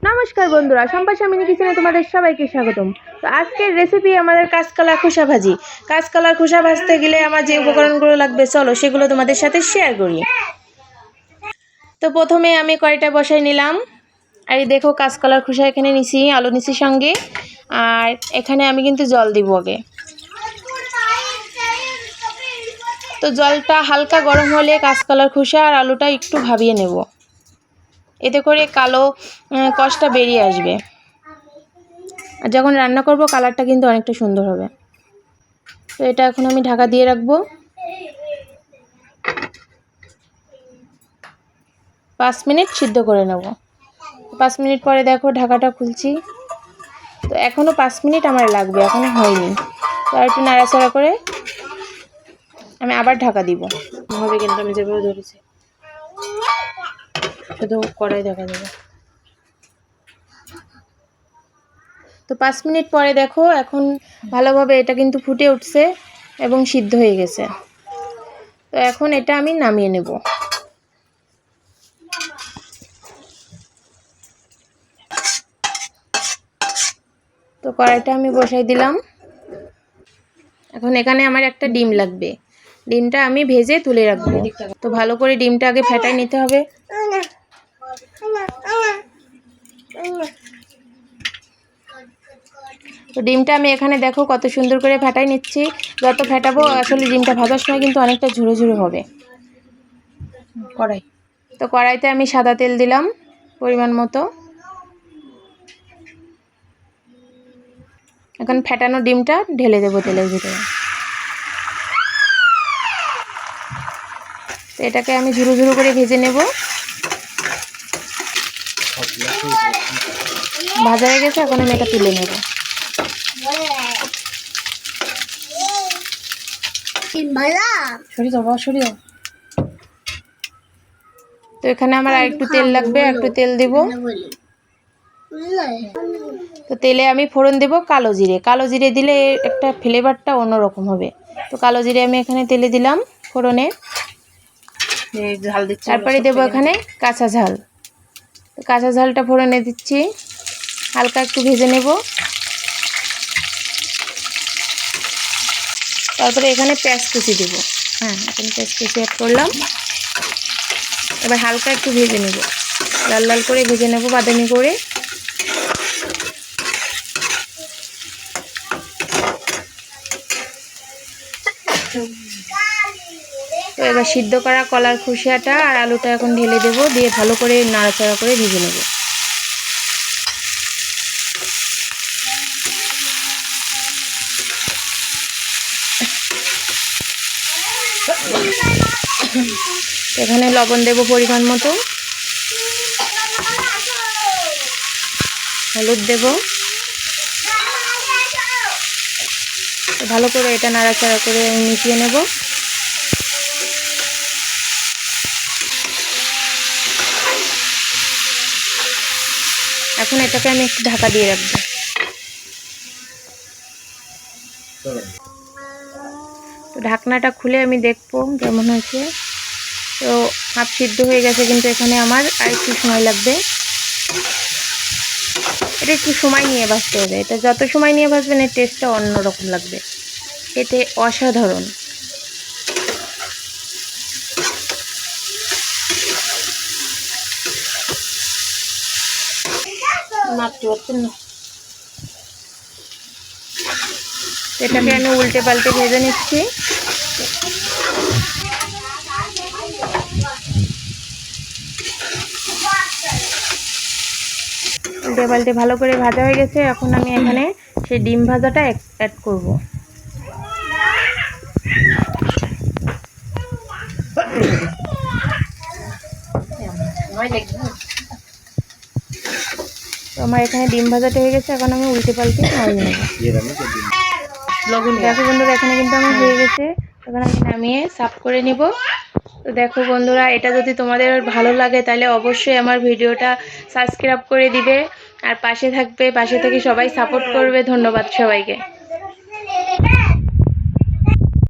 নমস্কার বন্ধুরা, সম্পা স্বামিনী কিচেনে তোমাদের সবাইকে স্বাগতম। তো আজকের রেসিপি আমাদের কাঁচকলার খোসা ভাজি। কাঁচকলার খোসা ভাজতে গেলে আমার যে উপকরণগুলো লাগবে চলো সেগুলো তোমাদের সাথে শেয়ার করি। তো প্রথমে আমি কড়াইটা বসাই নিলাম। আর এই দেখো কাঁচকলার খোসা এখানে নিছি, আলু নিছি সঙ্গে। আর এখানে আমি কিন্তু জল দিব আগে। তো জলটা হালকা গরম হলে কাঁচকলার খোসা আর আলুটা একটু ভাবিয়ে নেব, এতে করে কালো কষটা বেরিয়ে আসবে। আর যখন রান্না করব কালারটা কিন্তু অনেকটা সুন্দর হবে। তো এটা এখন আমি ঢাকা দিয়ে রাখবো 5 মিনিট সিদ্ধ করে নেব। 5 মিনিট পরে দেখো ঢাকাটা খুলছি। তো এখনও 5 মিনিট আমার লাগবে, এখনও হয়নি। তো আর একটু নাড়াচাড়া করে আমি আবার ঢাকা দিব। হবে কিন্তু আমি যেভাবে ধরেছি শুধু কড়াই দেখা যাবে। তো 5 মিনিট পরে দেখো এখন ভালোভাবে এটা কিন্তু ফুটে উঠছে এবং সিদ্ধ হয়ে গেছে। তো এখন এটা আমি নামিয়ে নেব। তো কড়াইটা আমি বসাই দিলাম। এখন এখানে আমার একটা ডিম লাগবে, ডিমটা আমি ভেজে তুলে রাখবো। তো ভালো করে ডিমটা আগে ফেটাই নিতে হবে। তো ডিমটা আমি এখানে দেখো কত সুন্দর করে ফেটাই নিচ্ছি। যত ফেটাবো আসলে ডিমটা ভাজার সময় কিন্তু অনেকটা ঝুরো ঝুরো হবে। তো কড়াইতে আমি সাদা তেল দিলাম পরিমাণ মতো। এখন ফেটানো ডিমটা ঢেলে দেবো তেলের ভিতরে। তো এটাকে আমি ঝুরো ঝুরো করে ভেজে নেব। ভাজা হয়ে গেছে, এখন আমি এটা তুলে নেব। তো এখানে আমার আর একটু তেল লাগবে, একটু তেল দেব। তো তেলে আমি ফোড়ন দেব কালো জিরে। কালো জিরে দিলে একটা ফ্লেভারটা অন্যরকম হবে। তো কালো জিরে আমি এখানে তেলে দিলাম ফোড়নে। তারপরে দেবো এখানে কাঁচা ঝাল। তো কাঁচা ঝালটা ফোড়নে দিচ্ছি, হালকা একটু ভেজে নেব। তারপরে এখানে পেঁয়াজ কুচি দেব। এখানে পেঁয়াজ কুচি অ্যাড করলাম। এবার হালকা একটু ভেজে নেব, লাল লাল করে ভেজে নেব, বাদামি করে। তো এবার সিদ্ধ করা কলার খোসাটা আর আলুটা এখন ঢেলে দেব, দিয়ে ভালো করে নাড়াচাড়া করে ভেজে নেব। এখানে লবণ দেব পরিমাণ মতো, হলুদ দেব। ভালো করে এটা নাড়াচাড়া করে মিশিয়ে নেব। এখন এটাকে আমি একটু ঢাকা দিয়ে রাখবো। তো ঢাকনাটা খুলে আমি দেখবো কেমন হয়েছে। তো হাফ সিদ্ধ হয়ে গেছে, কিন্তু এখানে আমার আর একটু সময় লাগবে। এটা একটু সময় নিয়ে ভাজতে হবে। এটা যত সময় নিয়ে ভাজবেন এর টেস্টটা অন্যরকম লাগবে, এতে অসাধারণ। এটাকে আমি উল্টে পাল্টে ভেজে নিচ্ছি। উল্টে পাল্টে ভালো করে ভাজা হয়ে গেছে। এখন আমি এখানে সেই ডিম ভাজাটা অ্যাড করব। তো আমার এখানে ডিম ভাজাটা হয়ে গেছে, এখন আমি উল্টে পাল্টে নামিয়ে নেব। দেখো বন্ধুরা, এখানে কিন্তু আমার হয়ে গেছে। এখন আমি নামিয়ে সার্ভ করে নিব। তো দেখো বন্ধুরা, এটা যদি তোমাদের ভালো লাগে তাহলে অবশ্যই আমার ভিডিওটা সাবস্ক্রাইব করে দিবে আর পাশে থাকবে। পাশে থেকে সবাই সাপোর্ট করবে। ধন্যবাদ সবাইকে।